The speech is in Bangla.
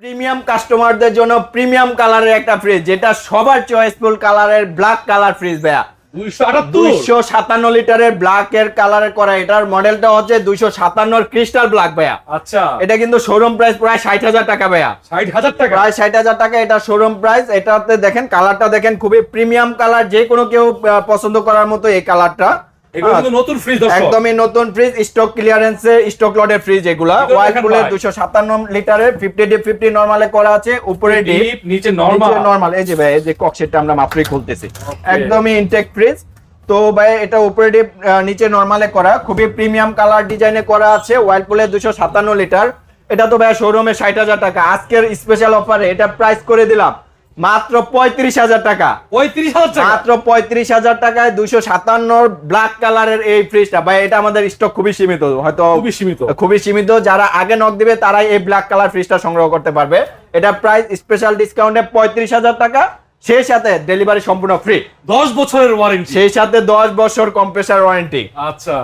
প্রিমিয়াম কাস্টমারদের জন্য প্রিমিয়াম কালারের একটা ফ্রিজ, যেটা সবার চয়েসফুল কালারের ব্ল্যাক কালার ফ্রিজ ভাইয়া। 257 লিটারের ব্ল্যাক এর কালারে করা, এটার মডেলটা হচ্ছে 257 ক্রিস্টাল ব্ল্যাক ভাইয়া। আচ্ছা, এটা কিন্তু শোরুম প্রাইস প্রায় 60,000 টাকা ভাইয়া। 60,000 টাকা, প্রায় 60,000 টাকা এটা শোরুম প্রাইস। এটাতে দেখেন কালারটা দেখেন, খুবই প্রিমিয়াম কালার, যে কোনো কেউ পছন্দ করার মতো এই কালারটা। এগুলো কিন্তু নতুন ফ্রিজ, একদমই নতুন ফ্রিজ, স্টক ক্লিয়ারেন্সে স্টক লটের ফ্রিজ এগুলা। ওয়াইল্ডপুলের 257 লিটারের 50 ডিপ 50 নরমালে করা আছে, উপরে ডিপ নিচে নরমাল। এই যে ভাই, এই যে কক্সেটটা আমরা মাত্রই খুলতেছি, একদমই ইনটেক ফ্রিজ। তো ভাই এটা উপরে ডিপ নিচে নরমালে করা, খুবই প্রিমিয়াম কালার ডিজাইনে করা আছে। ওয়াইল্ডপুলের 257 লিটার, এটা তো ভাই শোরুমে 60,000 টাকা, আজকের স্পেশাল অফারে এটা প্রাইস করে দিলাম মাত্র 35,000 টাকা। 35,000 টাকা, মাত্র 35,000 টাকায় 257 ব্ল্যাক কালারের এই ফ্রিজটা ভাই। এটা আমাদের স্টক খুবই সীমিত, হয়তো খুবই সীমিত। যারা আগে নক দিবে তারাই এই ব্ল্যাক কালার ফ্রিজটা সংগ্রহ করতে পারবে। এটা প্রাইস স্পেশাল ডিসকাউন্টে 35,000 টাকা, সেই সাথে ডেলিভারি সম্পূর্ণ ফ্রি, 10 বছরের ওয়ারেন্টি, সেই সাথে 10 বছর কম্প্রেসার ওয়ারেন্টি। আচ্ছা,